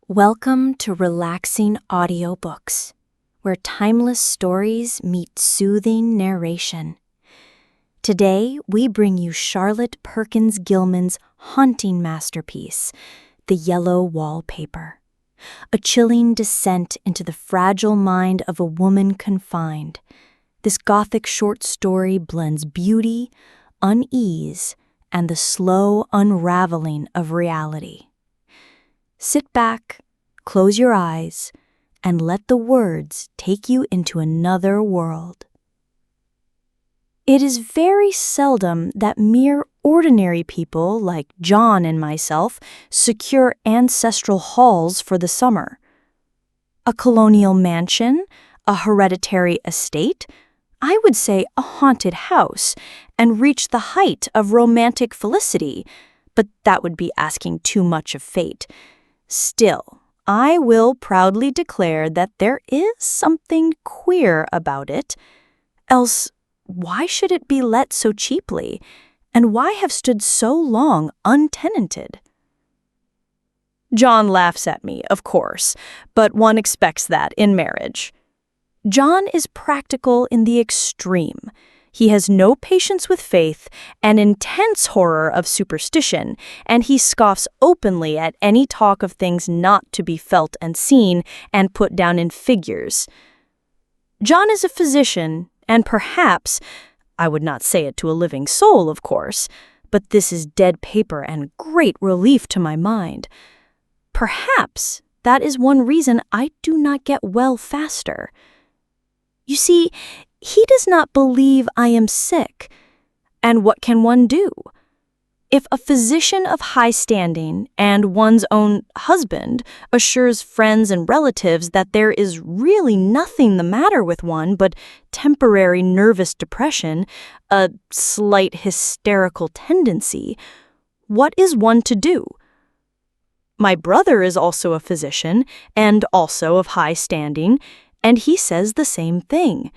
Welcome to Relaxing Audiobooks, where timeless stories meet soothing narration. Today, we bring you Charlotte Perkins Gilman's haunting masterpiece, The Yellow Wallpaper, a chilling descent into the fragile mind of a woman confined. This gothic short story blends beauty, unease, and the slow unraveling of reality. Sit back, close your eyes, and let the words take you into another world. It is very seldom that mere ordinary people like John and myself secure ancestral halls for the summer. A colonial mansion, a hereditary estate, I would say a haunted house, and reach the height of romantic felicity, but that would be asking too much of fate. Still, I will proudly declare that there is something queer about it. Else, why should it be let so cheaply? And why have stood so long untenanted? John laughs at me, of course, but one expects that in marriage. John is practical in the extreme. He has no patience with faith, an intense horror of superstition, and he scoffs openly at any talk of things not to be felt and seen and put down in figures. John is a physician, and perhaps, I would not say it to a living soul, of course, but this is dead paper and great relief to my mind. Perhaps that is one reason I do not get well faster. You see, he does not believe I am sick. And what can one do? If a physician of high standing and one's own husband assures friends and relatives that there is really nothing the matter with one but temporary nervous depression, a slight hysterical tendency, what is one to do? My brother is also a physician and also of high standing, and he says the same thing.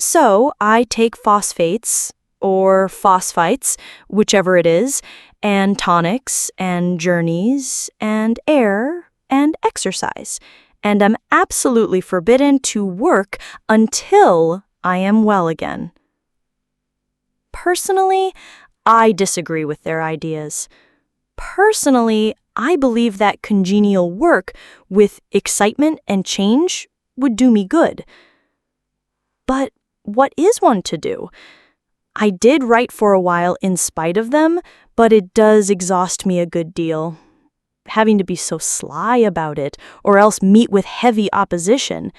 So I take phosphates, or phosphites, whichever it is, and tonics, and journeys, and air, and exercise, and am absolutely forbidden to work until I am well again. Personally, I disagree with their ideas. Personally, I believe that congenial work with excitement and change would do me good. But what is one to do? I did write for a while in spite of them, but it does exhaust me a good deal. Having to be so sly about it, or else meet with heavy opposition.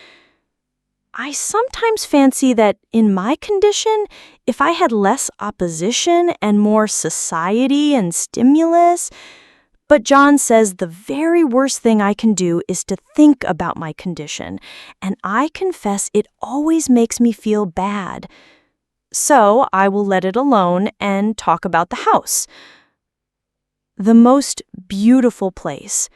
I sometimes fancy that in my condition, if I had less opposition and more society and stimulus. But John says the very worst thing I can do is to think about my condition, and I confess it always makes me feel bad. So I will let it alone and talk about the house. The most beautiful place.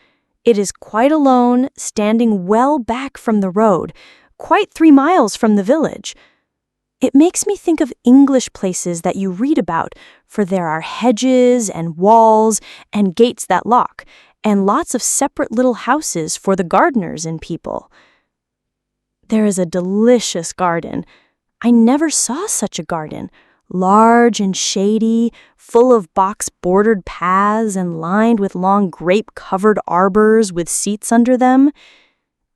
It is quite alone, standing well back from the road, quite 3 miles from the village. It makes me think of English places that you read about, for there are hedges and walls and gates that lock, and lots of separate little houses for the gardeners and people. There is a delicious garden. I never saw such a garden, large and shady, full of box-bordered paths and lined with long grape-covered arbors with seats under them.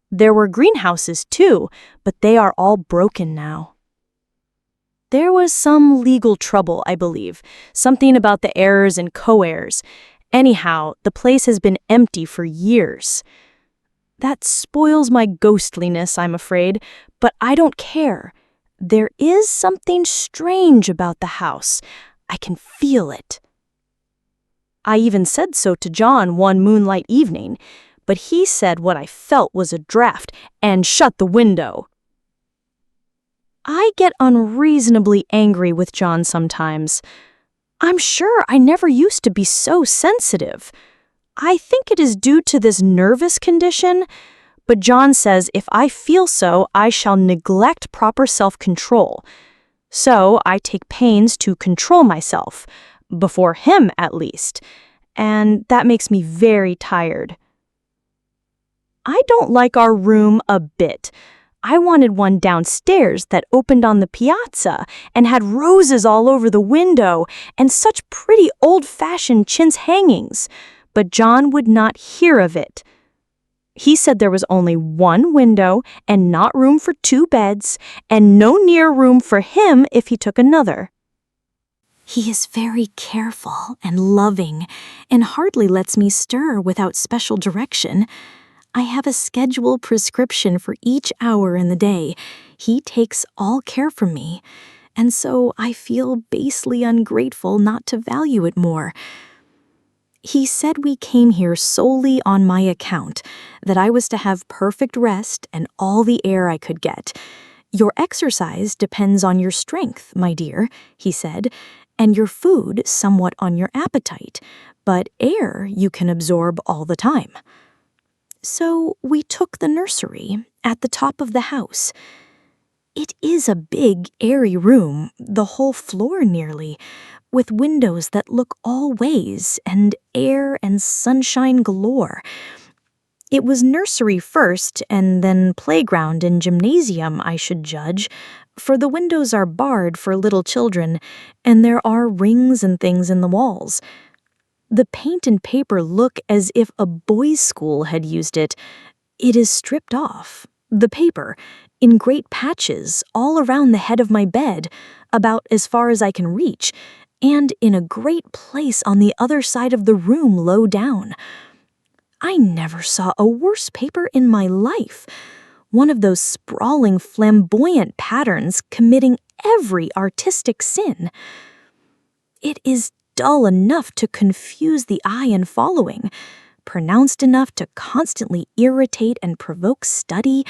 There were greenhouses, too, but they are all broken now. There was some legal trouble, I believe, something about the heirs and co-heirs. Anyhow, the place has been empty for years. That spoils my ghostliness, I'm afraid, but I don't care. There is something strange about the house. I can feel it. I even said so to John one moonlight evening, but he said what I felt was a draught and shut the window. I get unreasonably angry with John sometimes. I'm sure I never used to be so sensitive. I think it is due to this nervous condition, but John says if I feel so, I shall neglect proper self-control. So I take pains to control myself, before him at least, and that makes me very tired. don't like our room a bit. I wanted one downstairs that opened on the piazza and had roses all over the window and such pretty old-fashioned chintz hangings. But John would not hear of it. He said there was only one window and not room for 2 beds, and no near room for him if he took another. He is very careful and loving and hardly lets me stir without special direction. I have a scheduled prescription for each hour in the day. He takes all care for me, and so I feel basely ungrateful not to value it more. He said we came here solely on my account, that I was to have perfect rest and all the air I could get. Your exercise depends on your strength, my dear, he said, and your food somewhat on your appetite, but air you can absorb all the time. So we took the nursery at the top of the house. It is a big, airy room, the whole floor nearly, with windows that look all ways and air and sunshine galore. It was nursery first and then playground and gymnasium, I should judge, for the windows are barred for little children, and there are rings and things in the walls. The paint and paper look as if a boys' school had used it. It is stripped off, the paper, in great patches all around the head of my bed, about as far as I can reach, and in a great place on the other side of the room low down. I never saw a worse paper in my life. One of those sprawling, flamboyant patterns committing every artistic sin. It is dull enough to confuse the eye in following, pronounced enough to constantly irritate and provoke study,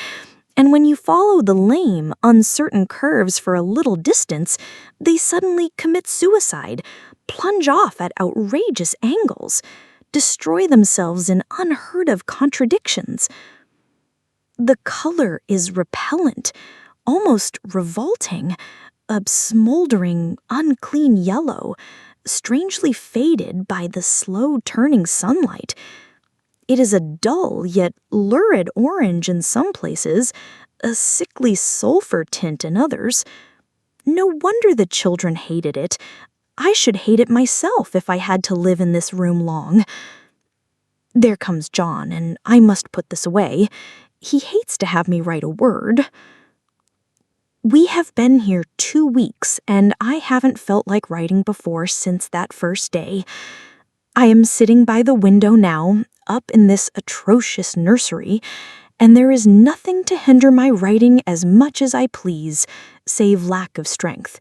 and when you follow the lame, uncertain curves for a little distance, they suddenly commit suicide, plunge off at outrageous angles, destroy themselves in unheard-of contradictions. The color is repellent, almost revolting, a smoldering, unclean yellow, strangely faded by the slow-turning sunlight. It is a dull yet lurid orange in some places, a sickly sulphur tint in others. No wonder the children hated it. I should hate it myself if I had to live in this room long. There comes John, and I must put this away. He hates to have me write a word. We have been here 2 weeks, and I haven't felt like writing before since that first day. I am sitting by the window now, up in this atrocious nursery, and there is nothing to hinder my writing as much as I please, save lack of strength.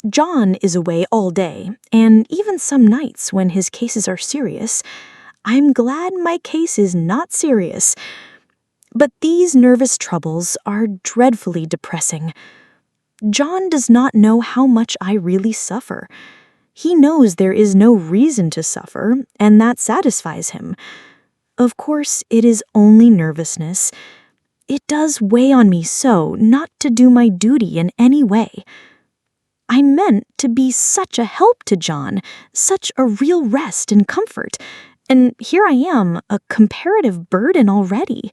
John is away all day, and even some nights when his cases are serious. I'm glad my case is not serious. But these nervous troubles are dreadfully depressing. John does not know how much I really suffer. He knows there is no reason to suffer, and that satisfies him. Of course, it is only nervousness. It does weigh on me so not to do my duty in any way. I meant to be such a help to John, such a real rest and comfort, and here I am, a comparative burden already.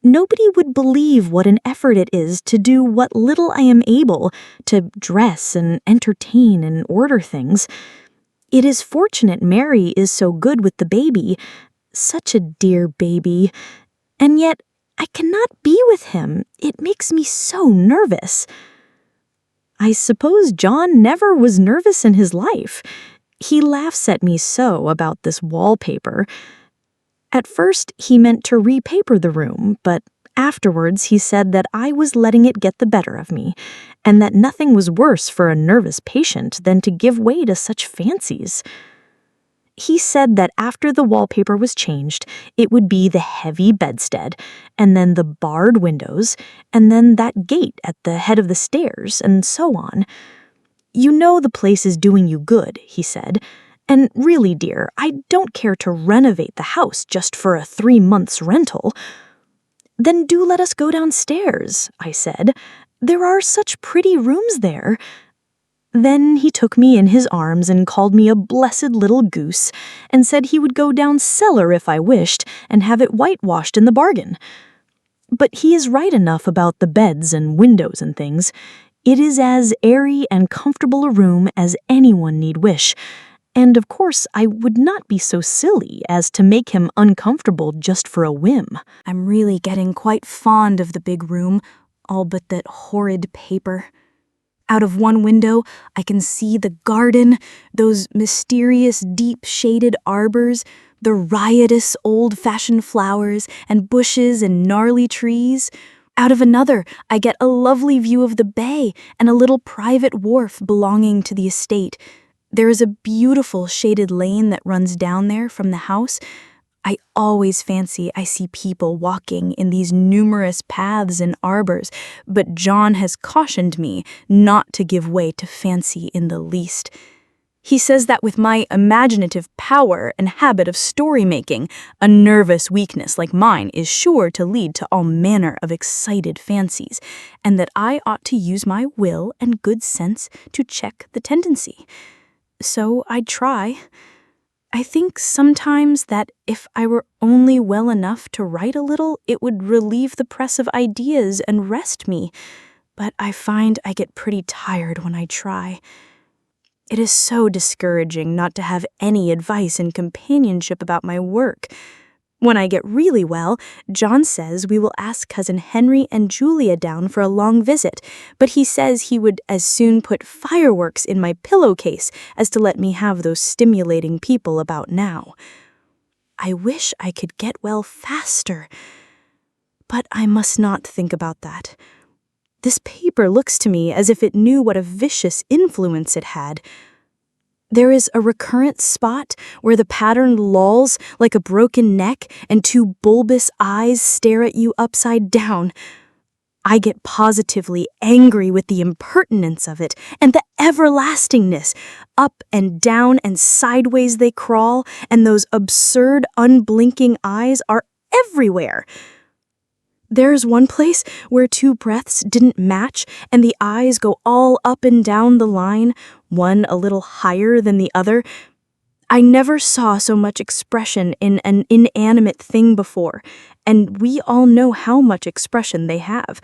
Nobody would believe what an effort it is to do what little I am able, to dress and entertain and order things. It is fortunate Mary is so good with the baby, such a dear baby, and yet I cannot be with him. It makes me so nervous. I suppose John never was nervous in his life. He laughs at me so about this wallpaper. At first, he meant to repaper the room, but afterwards he said that I was letting it get the better of me, and that nothing was worse for a nervous patient than to give way to such fancies. He said that after the wallpaper was changed, it would be the heavy bedstead, and then the barred windows, and then that gate at the head of the stairs, and so on. You know the place is doing you good, he said. And really, dear, I don't care to renovate the house just for a 3 months' rental. Then do let us go downstairs, I said. There are such pretty rooms there. Then he took me in his arms and called me a blessed little goose, and said he would go down cellar if I wished, and have it whitewashed in the bargain. But he is right enough about the beds and windows and things. It is as airy and comfortable a room as anyone need wish, and of course I would not be so silly as to make him uncomfortable just for a whim. I'm really getting quite fond of the big room, all but that horrid paper. Out of one window, I can see the garden, those mysterious deep-shaded arbors, the riotous old-fashioned flowers and bushes and gnarly trees. Out of another, I get a lovely view of the bay and a little private wharf belonging to the estate. There is a beautiful shaded lane that runs down there from the house. I always fancy I see people walking in these numerous paths and arbors, but John has cautioned me not to give way to fancy in the least. He says that with my imaginative power and habit of story-making, a nervous weakness like mine is sure to lead to all manner of excited fancies, and that I ought to use my will and good sense to check the tendency. So I'd try. I think sometimes that if I were only well enough to write a little, it would relieve the press of ideas and rest me, but I find I get pretty tired when I try. It is so discouraging not to have any advice and companionship about my work. When I get really well, John says we will ask Cousin Henry and Julia down for a long visit, but he says he would as soon put fireworks in my pillowcase as to let me have those stimulating people about now. I wish I could get well faster, but I must not think about that. This paper looks to me as if it knew what a vicious influence it had. There is a recurrent spot where the pattern lolls like a broken neck and two bulbous eyes stare at you upside down. I get positively angry with the impertinence of it and the everlastingness. Up and down and sideways they crawl, and those absurd, unblinking eyes are everywhere. There's one place where two breaths didn't match and the eyes go all up and down the line, one a little higher than the other. I never saw so much expression in an inanimate thing before, and we all know how much expression they have.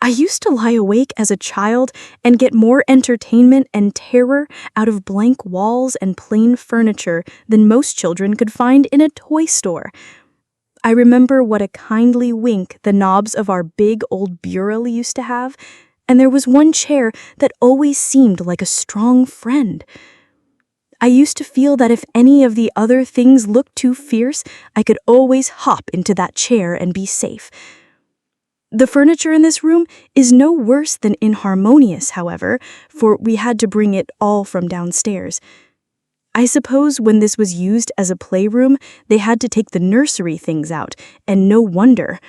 I used to lie awake as a child and get more entertainment and terror out of blank walls and plain furniture than most children could find in a toy store. I remember what a kindly wink the knobs of our big old bureau used to have, and there was one chair that always seemed like a strong friend. I used to feel that if any of the other things looked too fierce, I could always hop into that chair and be safe. The furniture in this room is no worse than inharmonious, however, for we had to bring it all from downstairs. I suppose when this was used as a playroom, they had to take the nursery things out, and no wonder.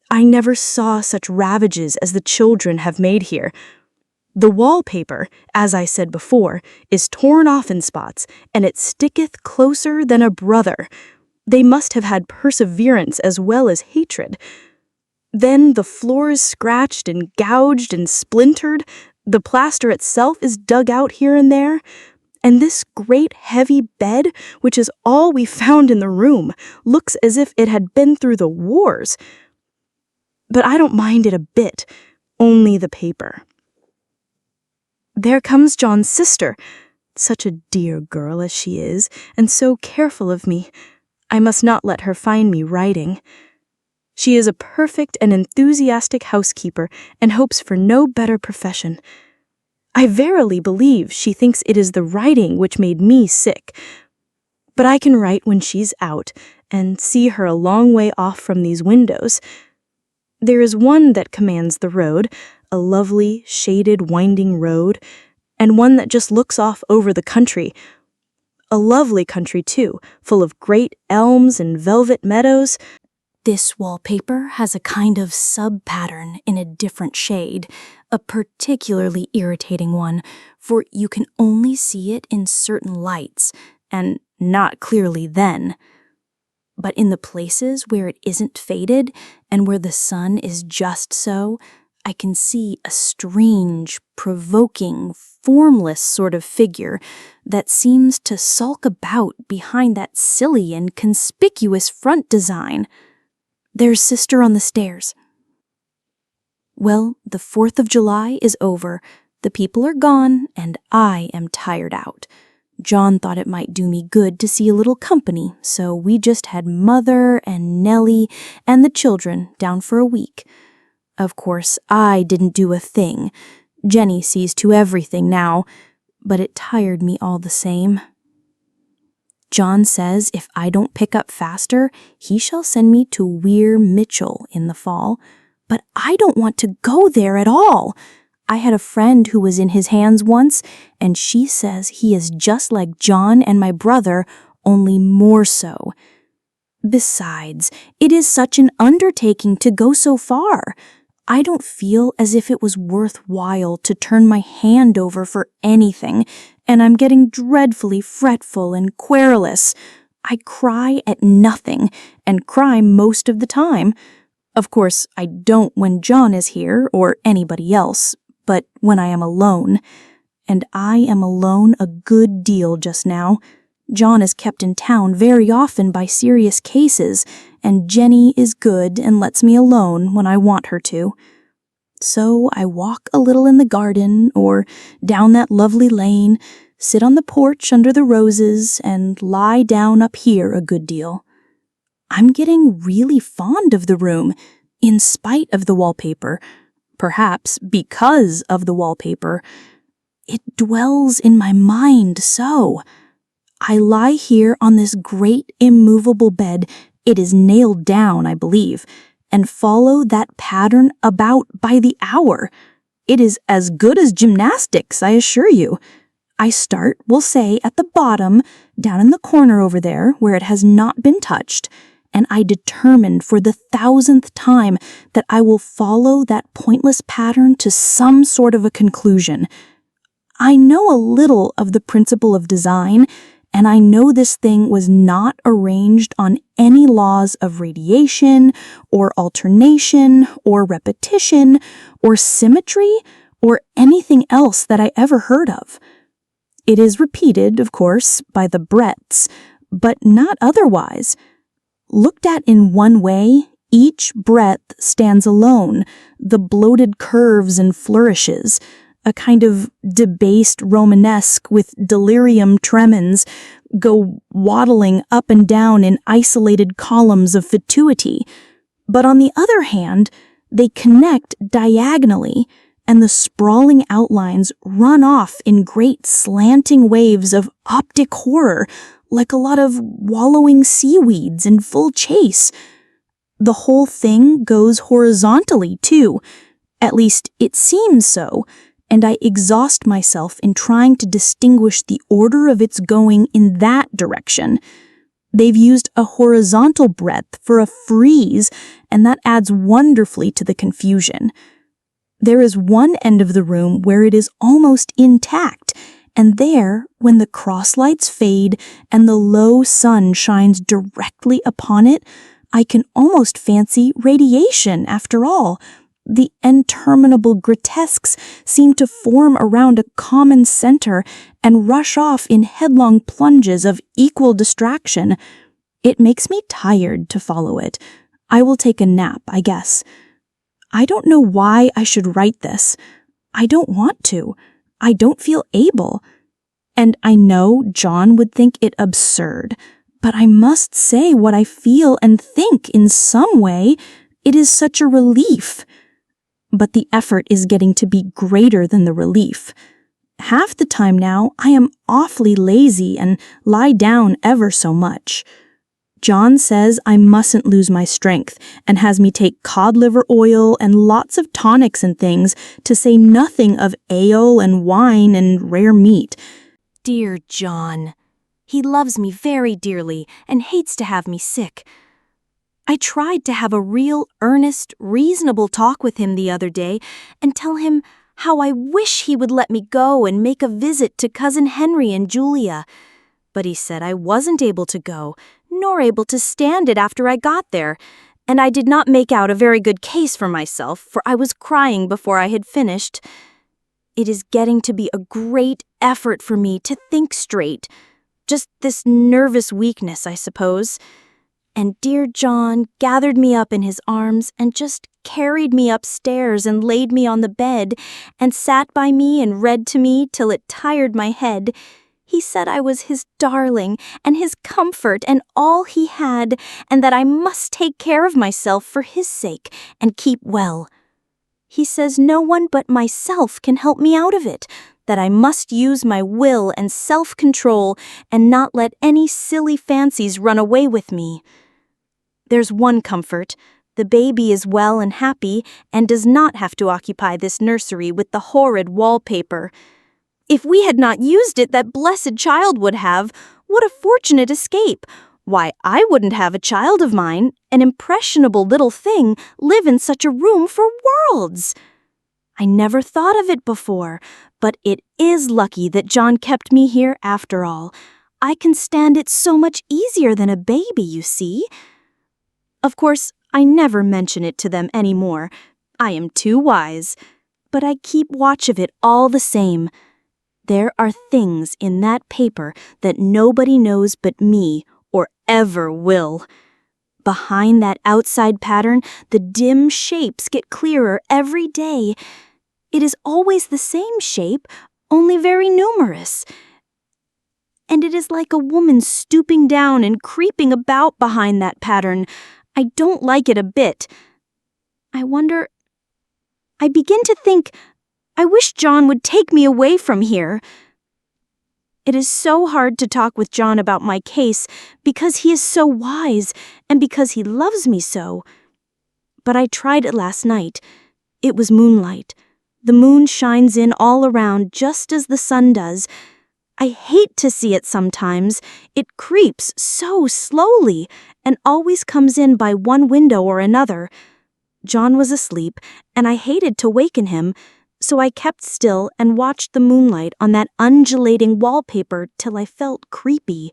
I never saw such ravages as the children have made here. The wallpaper, as I said before, is torn off in spots, and it sticketh closer than a brother. They must have had perseverance as well as hatred. Then the floor is scratched and gouged and splintered, the plaster itself is dug out here and there, and this great heavy bed, which is all we found in the room, looks as if it had been through the wars. But I don't mind it a bit, only the paper. There comes John's sister, such a dear girl as she is, and so careful of me. I must not let her find me writing. She is a perfect and enthusiastic housekeeper and hopes for no better profession. I verily believe she thinks it is the writing which made me sick. But I can write when she's out, and see her a long way off from these windows. There is one that commands the road, a lovely, shaded, winding road, and one that just looks off over the country. A lovely country, too, full of great elms and velvet meadows. This wallpaper has a kind of sub-pattern in a different shade, a particularly irritating one, for you can only see it in certain lights, and not clearly then. But in the places where it isn't faded, and where the sun is just so, I can see a strange, provoking, formless sort of figure that seems to sulk about behind that silly and conspicuous front design. There's Sister on the stairs. Well, the 4th of July is over. The people are gone, and I am tired out. John thought it might do me good to see a little company, so we just had Mother and Nellie and the children down for a week. Of course, I didn't do a thing. Jenny sees to everything now, but it tired me all the same. John says if I don't pick up faster, he shall send me to Weir Mitchell in the fall, but I don't want to go there at all. I had a friend who was in his hands once, and she says he is just like John and my brother, only more so. Besides, it is such an undertaking to go so far. I don't feel as if it was worthwhile to turn my hand over for anything, and I'm getting dreadfully fretful and querulous. I cry at nothing, and cry most of the time. Of course, I don't when John is here or anybody else, but when I am alone. And I am alone a good deal just now. John is kept in town very often by serious cases, and Jenny is good and lets me alone when I want her to. So I walk a little in the garden or down that lovely lane, sit on the porch under the roses, and lie down up here a good deal. I'm getting really fond of the room, in spite of the wallpaper. Perhaps because of the wallpaper. It dwells in my mind so. I lie here on this great immovable bed, it is nailed down, I believe, and follow that pattern about by the hour. It is as good as gymnastics, I assure you. I start, we'll say, at the bottom, down in the corner over there, where it has not been touched, and I determine for the 1000th time that I will follow that pointless pattern to some sort of a conclusion. I know a little of the principle of design, and I know this thing was not arranged on any laws of radiation, or alternation, or repetition, or symmetry, or anything else that I ever heard of. It is repeated, of course, by the breadths, but not otherwise. Looked at in one way, each breadth stands alone, the bloated curves and flourishes, a kind of debased Romanesque with delirium tremens, go waddling up and down in isolated columns of fatuity. But on the other hand, they connect diagonally, and the sprawling outlines run off in great slanting waves of optic horror, like a lot of wallowing seaweeds in full chase. The whole thing goes horizontally, too. At least it seems so, and I exhaust myself in trying to distinguish the order of its going in that direction. They've used a horizontal breadth for a frieze, and that adds wonderfully to the confusion. There is one end of the room where it is almost intact, and there, when the crosslights fade and the low sun shines directly upon it, I can almost fancy radiation after all. The interminable grotesques seem to form around a common center and rush off in headlong plunges of equal distraction. It makes me tired to follow it. I will take a nap, I guess. I don't know why I should write this. I don't want to. I don't feel able. And I know John would think it absurd, but I must say what I feel and think in some way. It is such a relief. But the effort is getting to be greater than the relief. Half the time now, I am awfully lazy and lie down ever so much. John says I mustn't lose my strength and has me take cod liver oil and lots of tonics and things, to say nothing of ale and wine and rare meat. Dear John. He loves me very dearly and hates to have me sick. I tried to have a real, earnest, reasonable talk with him the other day and tell him how I wish he would let me go and make a visit to Cousin Henry and Julia. But he said I wasn't able to go, nor able to stand it after I got there, and I did not make out a very good case for myself, for I was crying before I had finished. It is getting to be a great effort for me to think straight. Just this nervous weakness, I suppose. And dear John gathered me up in his arms and just carried me upstairs and laid me on the bed and sat by me and read to me till it tired my head. He said I was his darling and his comfort and all he had, and that I must take care of myself for his sake and keep well. He says no one but myself can help me out of it, that I must use my will and self-control and not let any silly fancies run away with me. There's one comfort. The baby is well and happy and does not have to occupy this nursery with the horrid wallpaper. If we had not used it, that blessed child would have. What a fortunate escape! Why, I wouldn't have a child of mine, an impressionable little thing, live in such a room for worlds. I never thought of it before, but it is lucky that John kept me here after all. I can stand it so much easier than a baby, you see. Of course, I never mention it to them any more. I am too wise. But I keep watch of it all the same. There are things in that paper that nobody knows but me, or ever will. Behind that outside pattern, the dim shapes get clearer every day. It is always the same shape, only very numerous. And it is like a woman stooping down and creeping about behind that pattern. I don't like it a bit. I begin to think, I wish John would take me away from here. It is so hard to talk with John about my case because he is so wise and because he loves me so. But I tried it last night. It was moonlight. The moon shines in all around just as the sun does. I hate to see it sometimes. It creeps so slowly and always comes in by one window or another. John was asleep, and I hated to waken him, so I kept still and watched the moonlight on that undulating wallpaper till I felt creepy.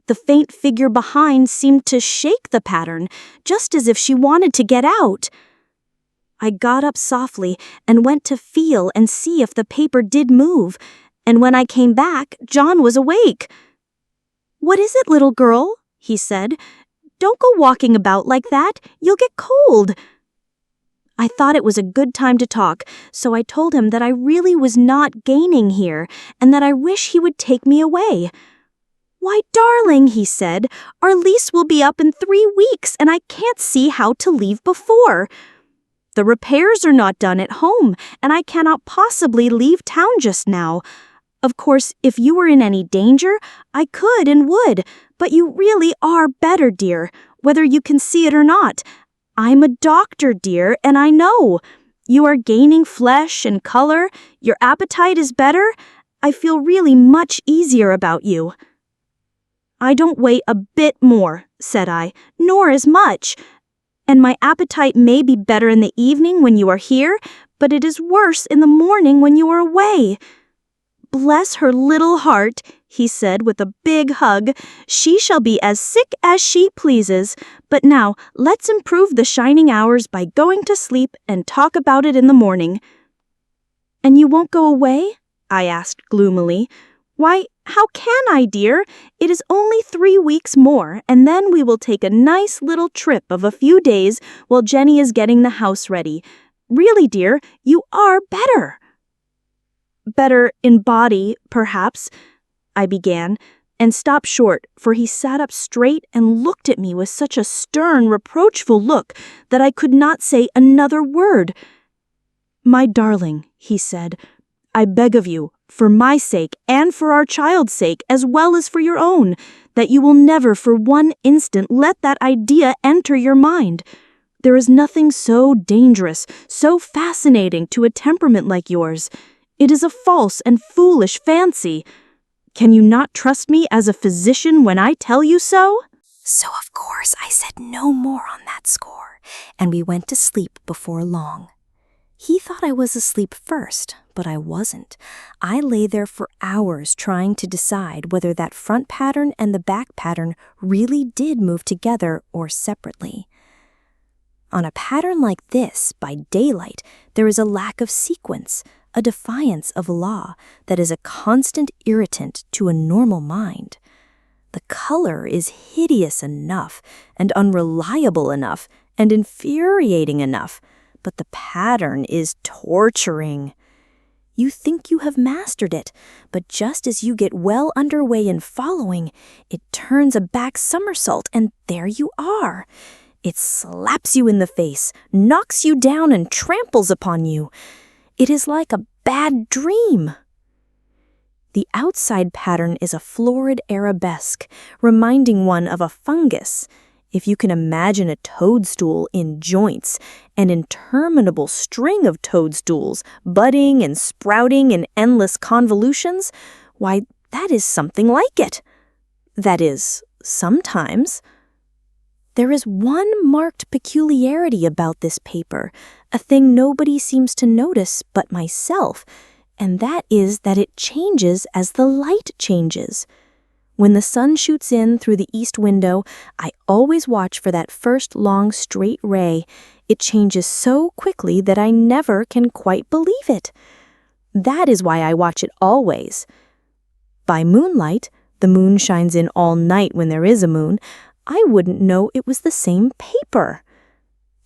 The faint figure behind seemed to shake the pattern, just as if she wanted to get out. I got up softly and went to feel and see if the paper did move, and when I came back, John was awake. "What is it, little girl?" he said. "Don't go walking about like that. You'll get cold." I thought it was a good time to talk, so I told him that I really was not gaining here and that I wish he would take me away. "Why, darling," he said, "our lease will be up in 3 weeks and I can't see how to leave before. The repairs are not done at home and I cannot possibly leave town just now. Of course, if you were in any danger, I could and would, but you really are better, dear, whether you can see it or not. I'm a doctor, dear, and I know. You are gaining flesh and color. Your appetite is better. I feel really much easier about you." "I don't weigh a bit more," said I, "nor as much. And my appetite may be better in the evening when you are here, but it is worse in the morning when you are away." "Bless her little heart," he said with a big hug. "She shall be as sick as she pleases. But now let's improve the shining hours by going to sleep and talk about it in the morning." "And you won't go away?" I asked gloomily. "Why, how can I, dear? It is only 3 weeks more, and then we will take a nice little trip of a few days while Jenny is getting the house ready. Really, dear, you are better." "Better in body, perhaps," I began, and stopped short, for he sat up straight and looked at me with such a stern, reproachful look that I could not say another word. "My darling," he said, "I beg of you, for my sake and for our child's sake, as well as for your own, that you will never for one instant let that idea enter your mind. There is nothing so dangerous, so fascinating to a temperament like yours. It is a false and foolish fancy. Can you not trust me as a physician when I tell you so?" So of course I said no more on that score, and we went to sleep before long. He thought I was asleep first, but I wasn't. I lay there for hours trying to decide whether that front pattern and the back pattern really did move together or separately. On a pattern like this, by daylight, there is a lack of sequence, a defiance of law that is a constant irritant to a normal mind. The color is hideous enough and unreliable enough and infuriating enough, but the pattern is torturing. You think you have mastered it, but just as you get well underway in following, it turns a back somersault and there you are. It slaps you in the face, knocks you down, and tramples upon you. It is like a bad dream. The outside pattern is a florid arabesque, reminding one of a fungus. If you can imagine a toadstool in joints, an interminable string of toadstools, budding and sprouting in endless convolutions, why, that is something like it. That is, sometimes. There is one marked peculiarity about this paper, a thing nobody seems to notice but myself, and that is that it changes as the light changes. When the sun shoots in through the east window, I always watch for that first long straight ray. It changes so quickly that I never can quite believe it. That is why I watch it always. By moonlight, the moon shines in all night when there is a moon, I wouldn't know it was the same paper.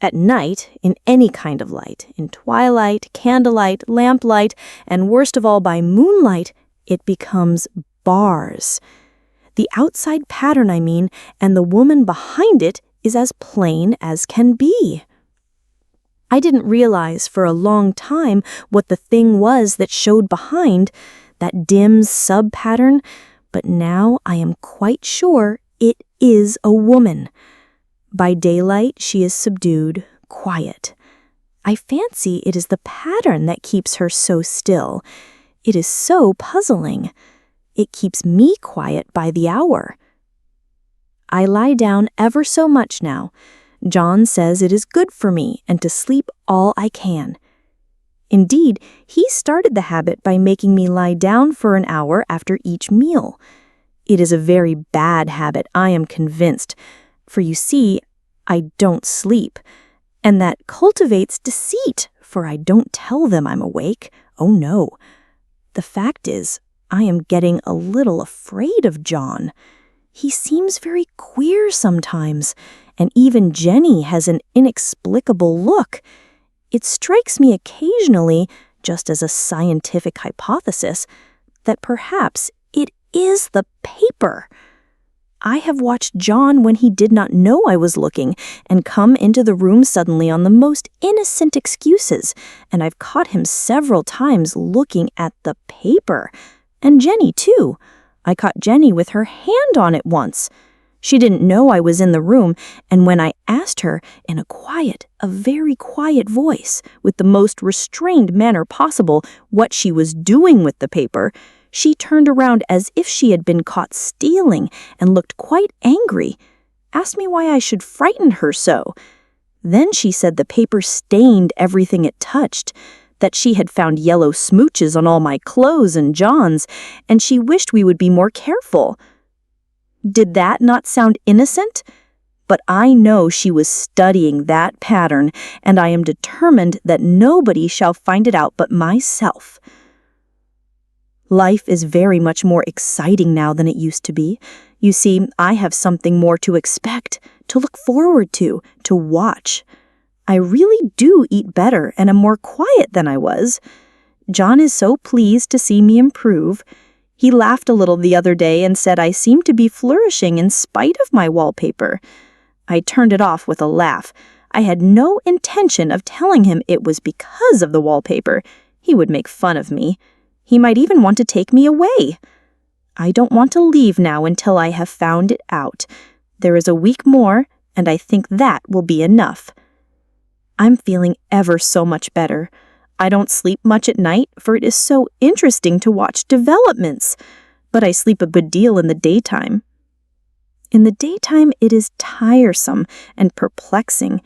At night, in any kind of light, in twilight, candlelight, lamplight, and worst of all by moonlight, it becomes bars. The outside pattern, I mean, and the woman behind it is as plain as can be. I didn't realize for a long time what the thing was that showed behind, that dim sub-pattern, but now I am quite sure it is a woman. By daylight, she is subdued, quiet. I fancy it is the pattern that keeps her so still. It is so puzzling. It keeps me quiet by the hour. I lie down ever so much now. John says it is good for me and to sleep all I can. Indeed, he started the habit by making me lie down for an hour after each meal. It is a very bad habit, I am convinced, for you see, I don't sleep, and that cultivates deceit, for I don't tell them I'm awake. Oh no. The fact is, I am getting a little afraid of John. He seems very queer sometimes, and even Jenny has an inexplicable look. It strikes me occasionally, just as a scientific hypothesis, that perhaps it is the paper. I have watched John when he did not know I was looking and come into the room suddenly on the most innocent excuses, and I've caught him several times looking at the paper. And Jenny, too. I caught Jenny with her hand on it once. She didn't know I was in the room, and when I asked her in a very quiet voice, with the most restrained manner possible, what she was doing with the paper, she turned around as if she had been caught stealing and looked quite angry, asked me why I should frighten her so. Then she said the paper stained everything it touched, that she had found yellow smooches on all my clothes and John's, and she wished we would be more careful. Did that not sound innocent? But I know she was studying that pattern, and I am determined that nobody shall find it out but myself. Life is very much more exciting now than it used to be. You see, I have something more to expect, to look forward to watch. I really do eat better and am more quiet than I was. John is so pleased to see me improve. He laughed a little the other day and said I seemed to be flourishing in spite of my wallpaper. I turned it off with a laugh. I had no intention of telling him it was because of the wallpaper. He would make fun of me. He might even want to take me away. I don't want to leave now until I have found it out. There is a week more, and I think that will be enough. I'm feeling ever so much better. I don't sleep much at night, for it is so interesting to watch developments, but I sleep a good deal in the daytime. In the daytime, it is tiresome and perplexing.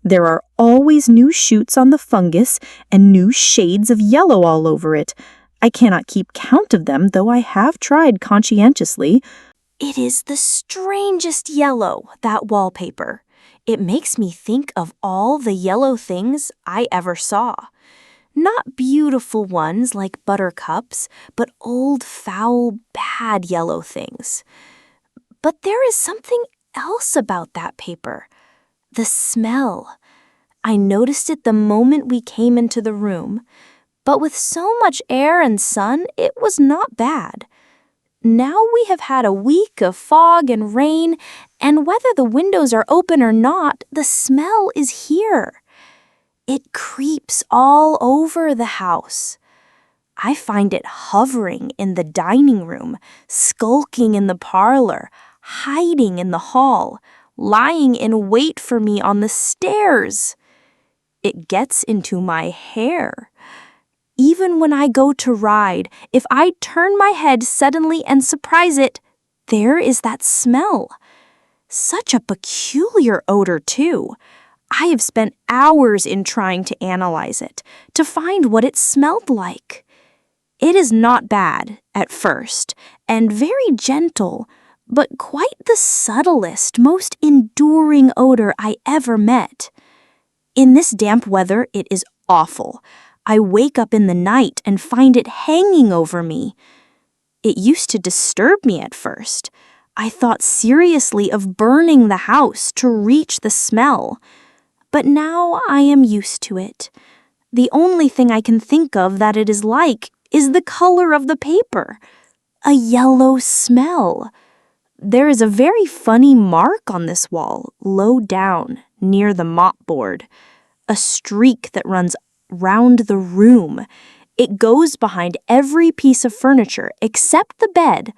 There are always new shoots on the fungus and new shades of yellow all over it. I cannot keep count of them, though I have tried conscientiously. It is the strangest yellow, that wallpaper. It makes me think of all the yellow things I ever saw. Not beautiful ones like buttercups, but old, foul, bad yellow things. But there is something else about that paper. The smell. I noticed it the moment we came into the room, but with so much air and sun, it was not bad. Now we have had a week of fog and rain, and whether the windows are open or not, the smell is here. It creeps all over the house. I find it hovering in the dining room, skulking in the parlor, hiding in the hall, lying in wait for me on the stairs. It gets into my hair. Even when I go to ride, if I turn my head suddenly and surprise it, there is that smell. Such a peculiar odor, too. I have spent hours in trying to analyze it, to find what it smelled like. It is not bad at first, and very gentle, but quite the subtlest, most enduring odor I ever met. In this damp weather, it is awful. I wake up in the night and find it hanging over me. It used to disturb me at first. I thought seriously of burning the house to reach the smell. But now I am used to it. The only thing I can think of that it is like is the color of the paper. A yellow smell. There is a very funny mark on this wall, low down, near the mopboard. A streak that runs round the room. It goes behind every piece of furniture except the bed,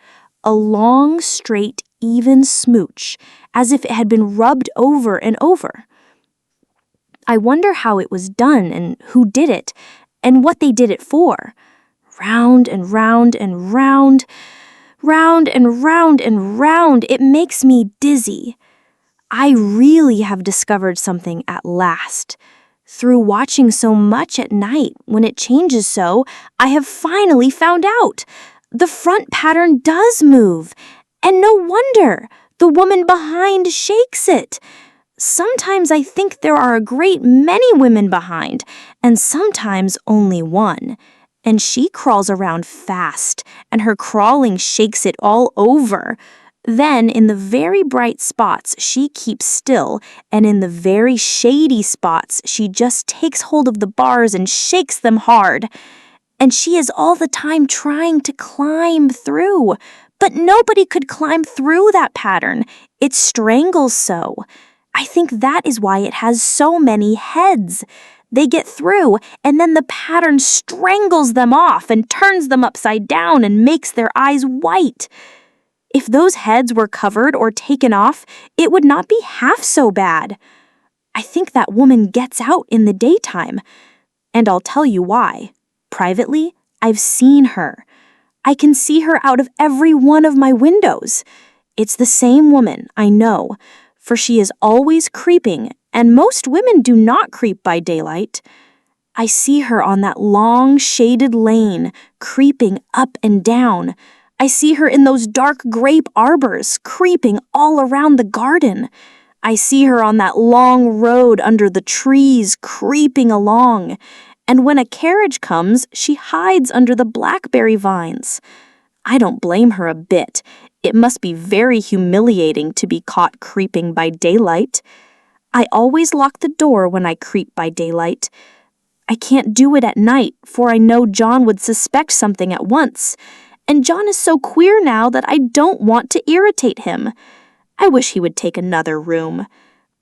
a long, straight, even smooch, as if it had been rubbed over and over. I wonder how it was done and who did it, and what they did it for. Round and round and round, round and round and round, it makes me dizzy. I really have discovered something at last. Through watching so much at night, when it changes so, I have finally found out. The front pattern does move, and no wonder. The woman behind shakes it. Sometimes I think there are a great many women behind, and sometimes only one. And she crawls around fast, and her crawling shakes it all over. Then, in the very bright spots, she keeps still, and in the very shady spots, she just takes hold of the bars and shakes them hard. And she is all the time trying to climb through. But nobody could climb through that pattern. It strangles so. I think that is why it has so many heads. They get through, and then the pattern strangles them off and turns them upside down and makes their eyes white. If those heads were covered or taken off, it would not be half so bad. I think that woman gets out in the daytime. And I'll tell you why. Privately, I've seen her. I can see her out of every one of my windows. It's the same woman, I know, for she is always creeping, and most women do not creep by daylight. I see her on that long, shaded lane, creeping up and down. I see her in those dark grape arbors, creeping all around the garden. I see her on that long road under the trees, creeping along. And when a carriage comes, she hides under the blackberry vines. I don't blame her a bit. It must be very humiliating to be caught creeping by daylight. I always lock the door when I creep by daylight. I can't do it at night, for I know John would suspect something at once. And John is so queer now that I don't want to irritate him. I wish he would take another room.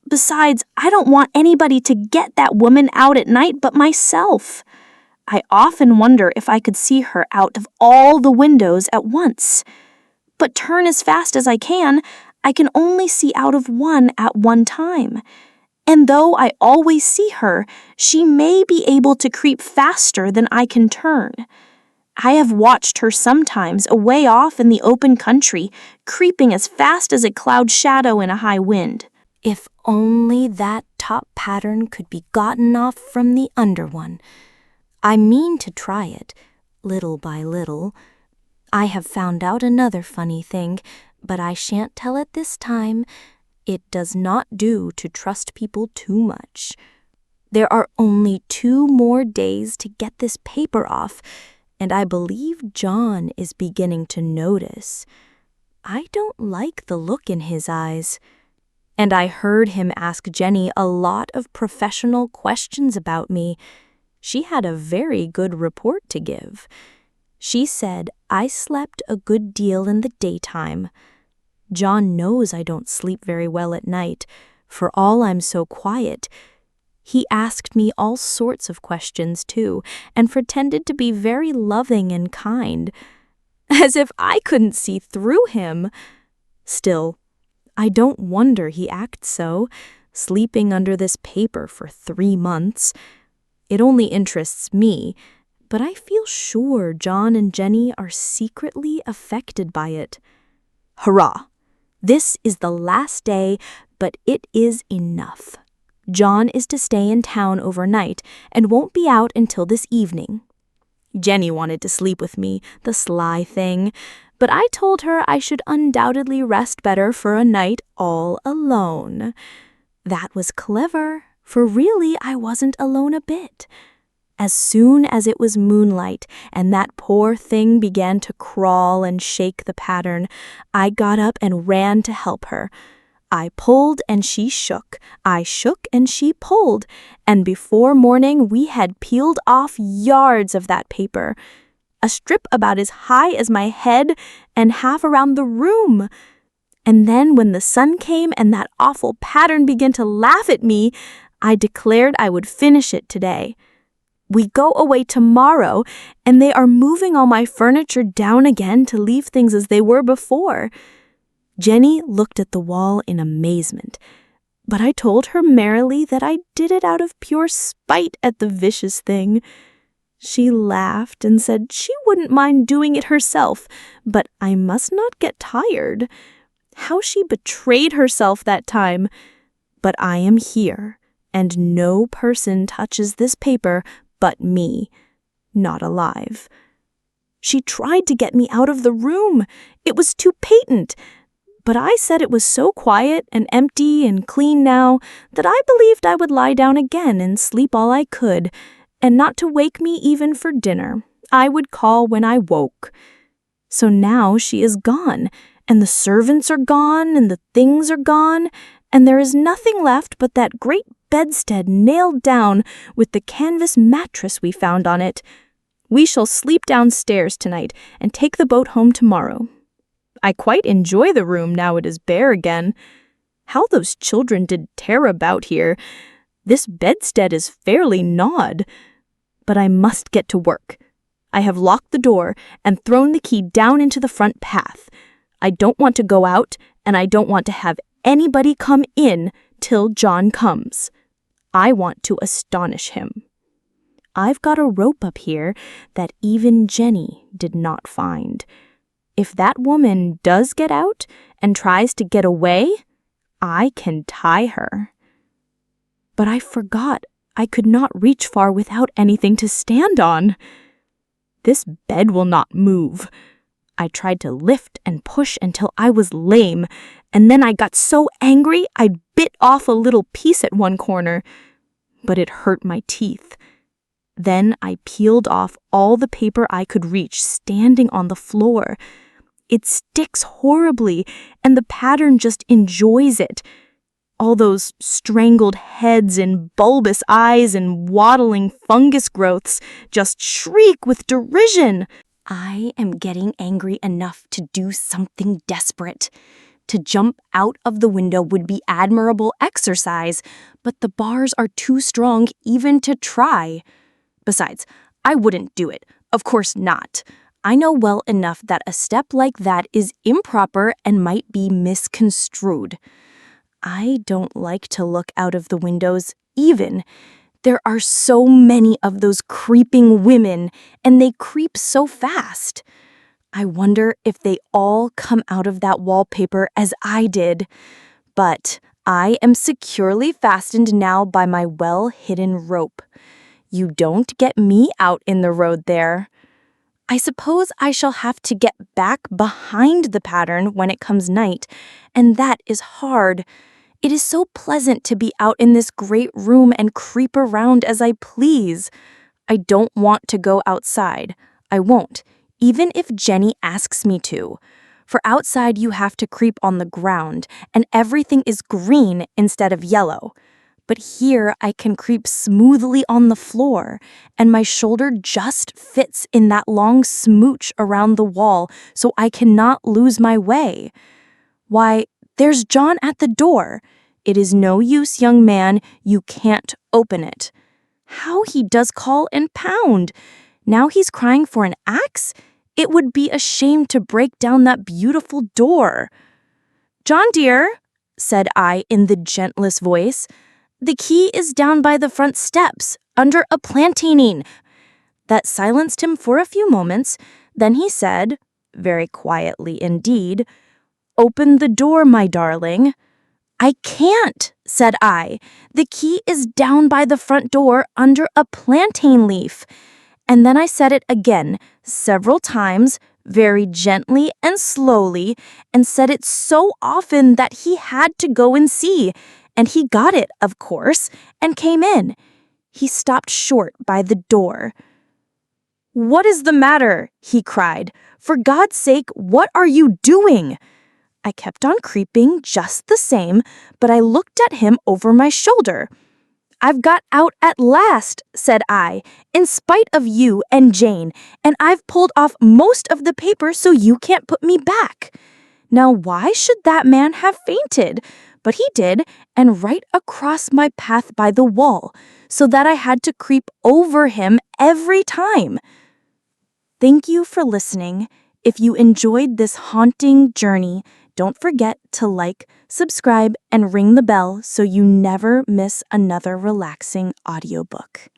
Besides, I don't want anybody to get that woman out at night but myself. I often wonder if I could see her out of all the windows at once. But turn as fast as I can only see out of one at one time. And though I always see her, she may be able to creep faster than I can turn. I have watched her sometimes away off in the open country, creeping as fast as a cloud shadow in a high wind. If only that top pattern could be gotten off from the under one. I mean to try it, little by little. I have found out another funny thing, but I shan't tell it this time. It does not do to trust people too much. There are only 2 more days to get this paper off, and I believe John is beginning to notice. I don't like the look in his eyes. And I heard him ask Jenny a lot of professional questions about me. She had a very good report to give. She said I slept a good deal in the daytime. John knows I don't sleep very well at night, for all I'm so quiet. He asked me all sorts of questions, too, and pretended to be very loving and kind, as if I couldn't see through him. Still, I don't wonder he acts so, sleeping under this paper for 3 months. It only interests me, but I feel sure John and Jenny are secretly affected by it. Hurrah! This is the last day, but it is enough. John is to stay in town overnight and won't be out until this evening. Jenny wanted to sleep with me, the sly thing, but I told her I should undoubtedly rest better for a night all alone. That was clever, for really I wasn't alone a bit. As soon as it was moonlight and that poor thing began to crawl and shake the pattern, I got up and ran to help her. I pulled and she shook, I shook and she pulled, and before morning we had peeled off yards of that paper. A strip about as high as my head and half around the room. And then when the sun came and that awful pattern began to laugh at me, I declared I would finish it today. We go away tomorrow, and they are moving all my furniture down again to leave things as they were before. Jenny looked at the wall in amazement, but I told her merrily that I did it out of pure spite at the vicious thing. She laughed and said she wouldn't mind doing it herself, but I must not get tired. How she betrayed herself that time! But I am here, and no person touches this paper but me, not alive. She tried to get me out of the room. It was too patent. But I said it was so quiet and empty and clean now that I believed I would lie down again and sleep all I could, and not to wake me even for dinner. I would call when I woke. So now she is gone, and the servants are gone, and the things are gone, and there is nothing left but that great bedstead nailed down with the canvas mattress we found on it. We shall sleep downstairs tonight and take the boat home tomorrow. I quite enjoy the room now it is bare again. How those children did tear about here. This bedstead is fairly gnawed. But I must get to work. I have locked the door and thrown the key down into the front path. I don't want to go out, and I don't want to have anybody come in till John comes. I want to astonish him. I've got a rope up here that even Jenny did not find. If that woman does get out and tries to get away, I can tie her. But I forgot I could not reach far without anything to stand on. This bed will not move. I tried to lift and push until I was lame, and then I got so angry I bit off a little piece at one corner, but it hurt my teeth. Then I peeled off all the paper I could reach standing on the floor. It sticks horribly, and the pattern just enjoys it. All those strangled heads and bulbous eyes and waddling fungus growths just shriek with derision. I am getting angry enough to do something desperate. To jump out of the window would be admirable exercise, but the bars are too strong even to try. Besides, I wouldn't do it. Of course not. I know well enough that a step like that is improper and might be misconstrued. I don't like to look out of the windows, even. There are so many of those creeping women, and they creep so fast. I wonder if they all come out of that wallpaper as I did. But I am securely fastened now by my well-hidden rope. You don't get me out in the road there. I suppose I shall have to get back behind the pattern when it comes night, and that is hard. It is so pleasant to be out in this great room and creep around as I please. I don't want to go outside. I won't, even if Jenny asks me to. For outside you have to creep on the ground, and everything is green instead of yellow. But here I can creep smoothly on the floor, and my shoulder just fits in that long smooch around the wall so I cannot lose my way. Why, there's John at the door. It is no use, young man, you can't open it. How he does call and pound! Now he's crying for an axe? It would be a shame to break down that beautiful door. John dear, said I in the gentlest voice, the key is down by the front steps, under a plantain. That silenced him for a few moments. Then he said, very quietly indeed, open the door, my darling. I can't, said I. The key is down by the front door under a plantain leaf. And then I said it again, several times, very gently and slowly, and said it so often that he had to go and see. And he got it, of course, and came in. He stopped short by the door. What is the matter? He cried. For God's sake, what are you doing? I kept on creeping just the same, but I looked at him over my shoulder. I've got out at last, said I, in spite of you and Jane, and I've pulled off most of the paper so you can't put me back. Now why should that man have fainted? But he did, and right across my path by the wall, so that I had to creep over him every time. Thank you for listening. If you enjoyed this haunting journey, don't forget to like, subscribe, and ring the bell so you never miss another relaxing audiobook.